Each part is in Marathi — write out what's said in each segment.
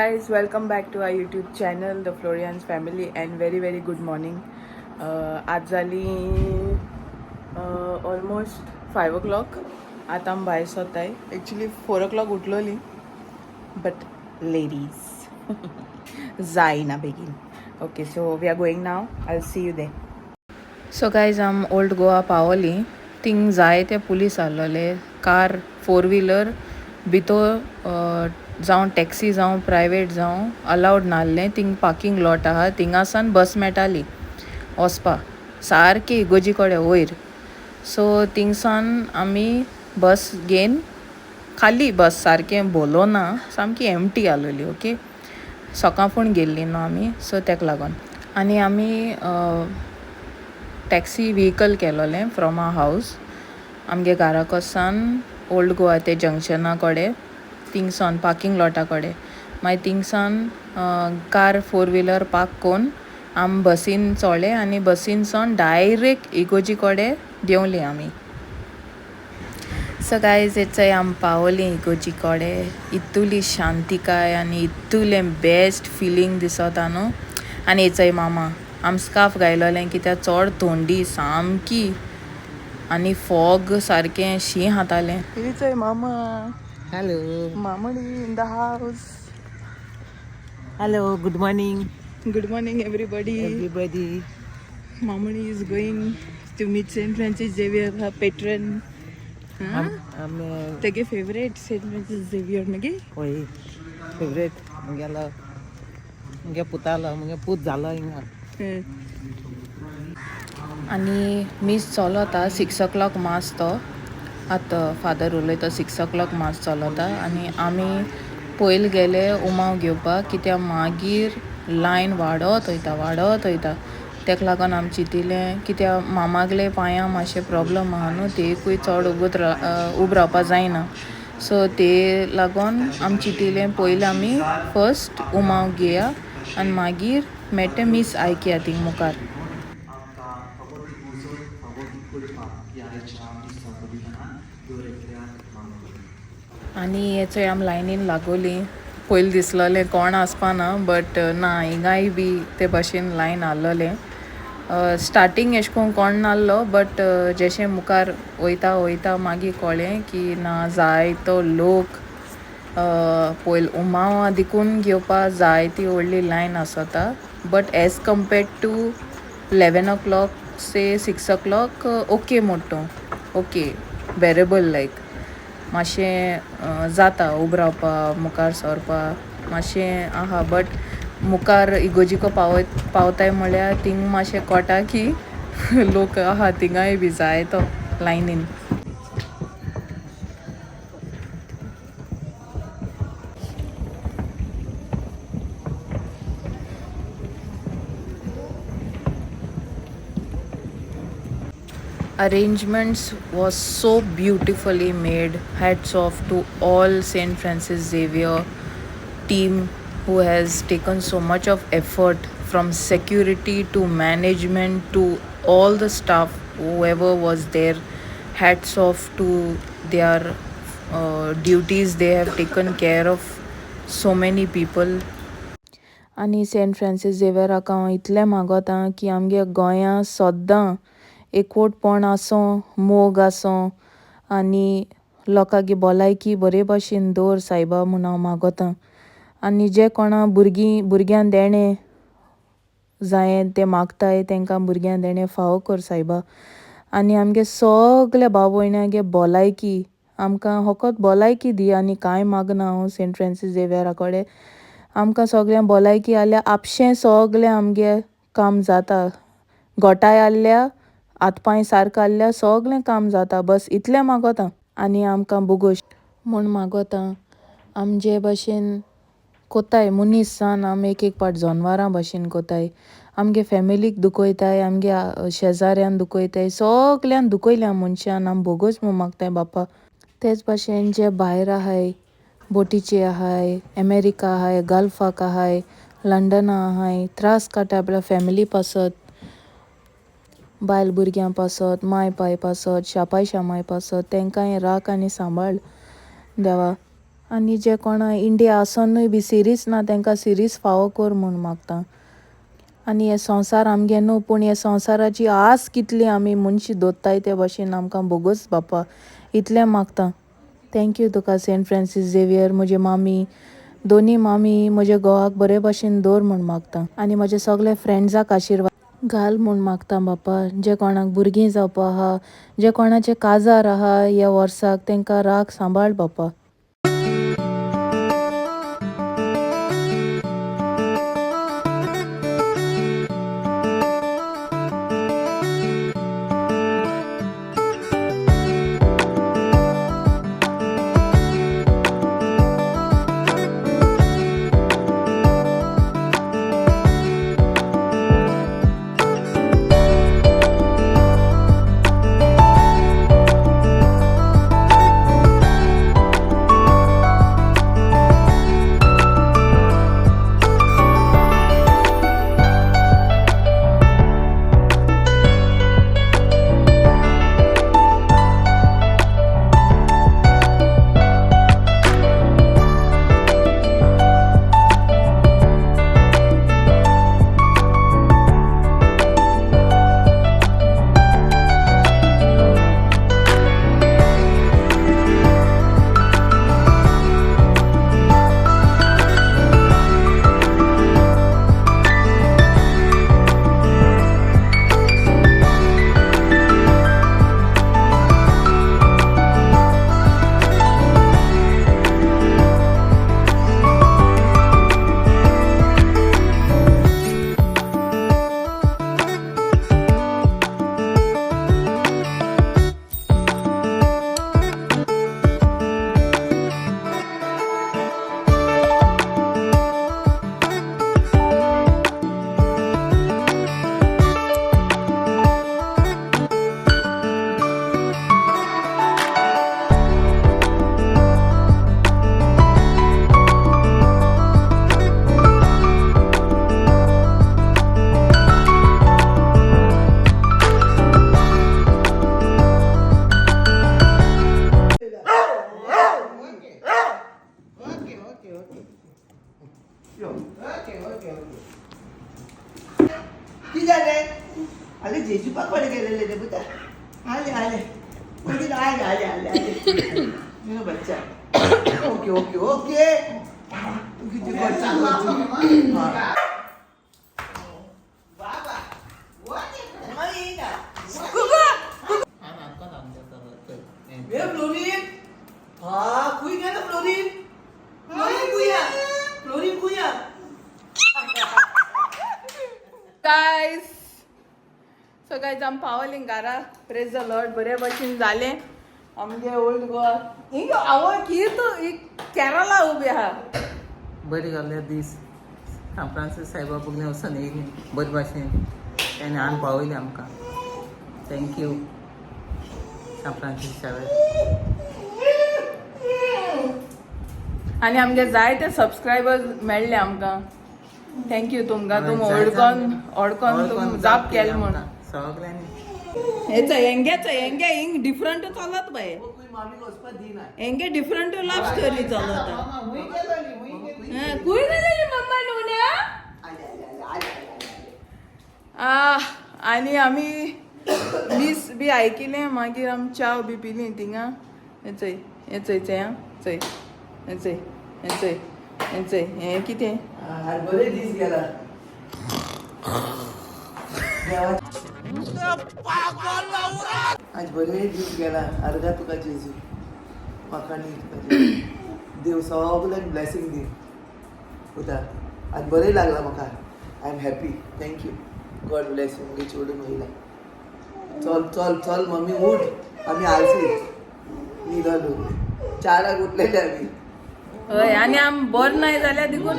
guys, welcome back to our YouTube channel, The Florian's Family, and very good morning. आज जाली ऑलमोस्ट 5 o'clock. आता आम भायर सोताय. Actually 4 o'clock उठलोली, but ladies जायना बेगीन. Okay, so we are going now. I'll see you there. So guys, आम ओल्ड गोवा पावली. थिंग जाय ते पुलीस आसलोले. कार 4-wheeler भितर जावं टॅक्सी जावं प्रायवेट जावं अलावड नासलें. थिंग पार्किंग लॉट आहा, थिंगासान बस मेळटाली वचपा सारकी इगोजी कडेन वयर. सो थिंगसान आमी बस घेवन खाली बस सारकें भोलो ना, सामकी एम्प्टी आसलोली. ओके, सकाळफूण गेल्ली न्हू आमी, सो तेका लागोन. आनी आमी टॅक्सी व्हेकल केलोलें फ्रॉम आवर हावस आमगे घरा कडसान ओल्ड गोवा ते जंक्शना कडेन, थिंगसान पार्किंग लॉटा कडेन. मागीर थिंगसान कार 4-wheeler पार्क करून आमी बसीन चोडले आनी बसीन सावन डायरेक्ट इगोजी कडेन देंवली आमी. सो गायज, येचय आमी पावली इगोजी कडेन. इतुली शांतिकाय आनी इतुलें बेस्ट फिलींग दिसता न्हू. आनी येचय मामा आमी स्कार्फ घायलोलें कित्याक चड थंडी सामकी आनी फॉग सारकें शीं हातालें. येचय मामा. Hello. Mamadi in the house. Hello, good morning, Good morning, everybody. everybody. Mamadi is going to meet St. Francis Xavier, her patron. Huh? I'm Take a favorite St. Francis Xavier, mage? oi, favorite. Mungela, munge putala, munge put zala inga. आनी मीस चलता 6 o'clock मास तो. आतां फादर उलयता 6 o'clock मास चलता. आनी आमी पयलीं गेले उमाव घेवपाक, कित्याक मागीर लायन वाडत वयता. तेका लागोन आमी चिंतिल्लें, कित्याक मामागले पांयां मातशें प्रॉब्लम आहा न्हू, तेकूय चड उब रावपा जायना. सो ते लागोन आमी चिंतिल्लें पयलीं आमी फर्स्ट उमाव घेया आनी मागीर मेट्टे मीस आयकया थिंग मुखार. आनी हेचोय आमी लायनीन लागोली. पयलीं दिसलोलें कोण आसपाना, बट ना, हिंगाय बी ते भाशेन लायन आहलोलें. स्टार्टींग एशें कोन्न कोण नासलो, बट जशें मुखार वयता मागीर कळ्ळें की ना, जायतो लोक पयलीं उमावा देखून घेवपा जायती व्हडली लायन आसता. But as compared to 11 o'clock से 6 o'clock ओके मोट्टो, ओके बेरेबल. लायक मातशें जाता उब रावपा, मुखार सरपा मातशें आहा. बट मुखार इगोजिको पावताय म्हळ्यार थिंग मातशें कोटा की लोक आहा थिंगाय बी जायतो लायनीन. Arrangements was so beautifully made. Hats off to all St. Francis Xavier team who has taken so much of effort, from security to management to all the staff, whoever was there. Hats off to their duties. They have taken care of so many people. आनी सेंट फ्रांसीस झेवियराक हांव इतलें मागोता की आमगे गोंयां सोद्दां एकवटपण आसूं, मोग आसूं आनी लोकांगे भलायकी बरे भाशेन दवर सायबा म्हूण हांव मागोतां. आनी जे कोणा भुरग्यां देणें जायें तें मागताय तेंकां भुरग्यां देणें फावो कर सायबा. आनी आमगे सोगल्या भाव भयणांगे भलायकी, आमकां फकत भलायकी दी आनी कांय मागना हांव सेंट फ्रांसीस झेवियरा कडेन. आमकां सोगल्यांक भलायकी आहल्यार आपशें सोगलें आमगे काम जाता. गोठाय आहल्यार, हातपांय सारको आहल्यार सोगलें काम जाता. बस इतलें मागोतां. आनी आमकां बोगोश म्हूण मागोतां. आमी जे भाशेन कोताय मुनीस जावन आमी एक पाट जनवारां भाशेन कोताय. आमगे फॅमिलीक दुखयताय, आमगे शेजाऱ्यान दुखयताय, सोगल्यांक दुखयल्या मनशान आमी बोगोस म्हूण मागताय बापा. तेच भाशेन जे भायर आहाय, बोटीचे आहाय, अमेरिका आहाय, गल्फाक आहाय, लंडना आहाय, त्रास काडटाय आपल्या फॅमिली पासत, बायल भुरग्यां पासत, माय पाय पासत, शापाय शामाय पासत, तेंकांय राख आनी सांबाळ देवा. आनी जे कोणा इंडिया आसोनूय बी सिरीज ना तांकां सिरीज फावो कर म्हूण मागता. आनी हे संवसार आमगे न्हू पूण हे संवसाराची आस कितली आमी मनशी दोत्ताय ते भाशेन आमकां बोगूच बापा इतलें मागता. थँक्यू तुका सेंट फ्रांसीस झेवियर म्हजी मामी दोनी मामी म्हज्या घोवाक बरे भाशेन दवर म्हूण मागता. आनी म्हजे सगळे फ्रेंड्साक आशिर्वाद घाल म्हूण मागता बापा. जे कोणाक भुरगीं जावपा आहा जे कोणाचे काजार आहा ह्या वर्साक तांकां राख सांबाळ बापा. किती झाले आले जेजू पाकवाडे गेलेले रे बुता आले आले आले आले आले आले आले मेरा बच्चा ओके ओके ओके किती बच्चा बच्चा बाबा व्हाट माईना कुका ए फ्लोरिन हाँ कुई क्या ना फ्लोरिन फ्लोरिन कुया फ्लोरिन कुया गायज सो गायज आमी पावली घरा प्रेज द लॉर्ड बरे भाशेन जालें आमगे ओल्ड गोवा हिंग आवय की तू केरला उबी आहा बरी घाल्ले दीस सांत फ्रांसीस सायबा पुगने वचून येयली बरे भाशेन ताणें हाडून पावयली आमकां. थँक्यू सांत फ्रांसीस शावेर. आनी आमगे जायते सबस्क्रायबर्स मेळ्ळे आमकां. थँक्यू तुमकां तुम ओडकोन तुम जाप केलें म्हूण. सगळ्यांनी हेंगे हिंग डिफरंट चलत बाय कोई मामी को उसपा दी ना हेंगे डिफरंट लव स्टोरी चलत हुई गेली हुई गेली कुय गेलेली मम्मा नुन्या आले आले आले आले आनी आमी मीस बी आयकिलें मागीर आमी च्या बी पिली थिंगा हें चय चय चय हें चय हें चय हें कितें आज बरे दीस गेला आज बरे दीस गेला अर्गा तुका जेजू म्हाका न्ही तुका जेजू देव सगळ्यांक ब्लेसिंग दी उदा आज बरें लागला म्हाका I am happy thank you God bless you मुगे चेडूं महिला चल चल चल मम्मी उठ आमी आलसी न्हिदलो 4 उठलेले आमी हय आनी आमी बरो नाय जाल्यार देखून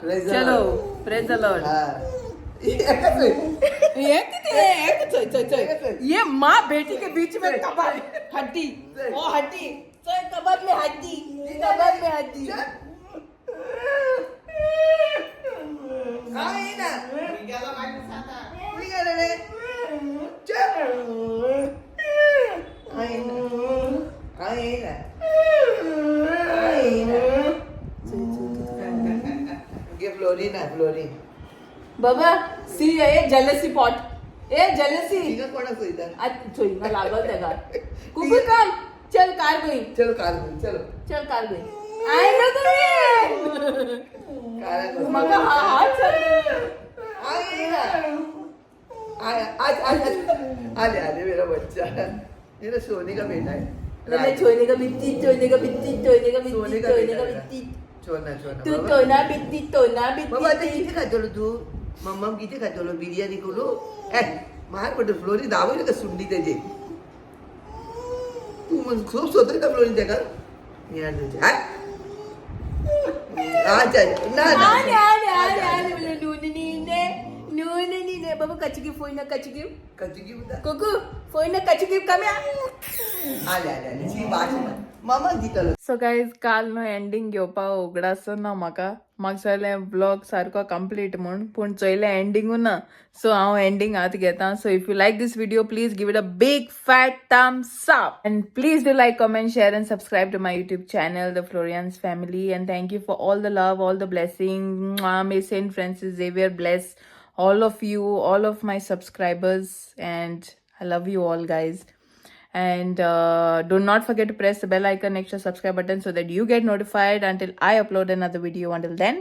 Praise the चलो Lord. Praise the Lord. हाँ ये ये कितने चल ये माँ बेटी के बीच में कबाब हड्डी ओ हड्डी चल कबाब में हड्डी कबाब में हड्डी काय ना मी गेला रे चल काय ना फ्लोरी बाबा सी ए जेलसी पॉट ए जेलसी तिघं कोणाक वयता चोईंगा लागल तेका कुकू काम चल कार गई चलो कार घेऊन चलो चल कार गई आय नको काराक मग हात आज आज आले आले मेरा बच्चा मेरा सोने का बेटा है छोने का बित्ती छोने का बित्ती छोने का सोने बित्ती का छोने बेटा का है. बित्ती छोना छोना तू बाबा. तोना बित्ती तोना बाबा आता बित्ती किती खातलो तू मम्मा किती खातलो बिर्याणी करू मार पडतो फ्लोरी दावली का सुंडी त्याची तू मग खूप स्वतः का फ्लोरी त्या का यार त्याची अच्छा ना आले ना आले आले आले बोले नूने नीने बाबा कचकी फोईना कचकी कधी घेऊ दा कुकू फोईना कचकी कम्या आले आले आले ची बात मामा दितलो सो गाईज काल न्हू एंडींग घेवपा उगडासो ना म्हाका जाल्यार ब्लॉग सारको कंप्लीट म्हूण पूण चोयलें एंडींगू ना सो हांव एंडींग आतां घेता so if you like this video please give it a big fat thumbs up and please do like, comment, share and subscribe to my YouTube channel The Florians Family and thank you for all the love, all the blessings. May Saint Francis Xavier bless all of you, all of my subscribers, and I love you all guys. And do not forget to press the bell icon next to subscribe button so that you get notified until I upload another video. Until then,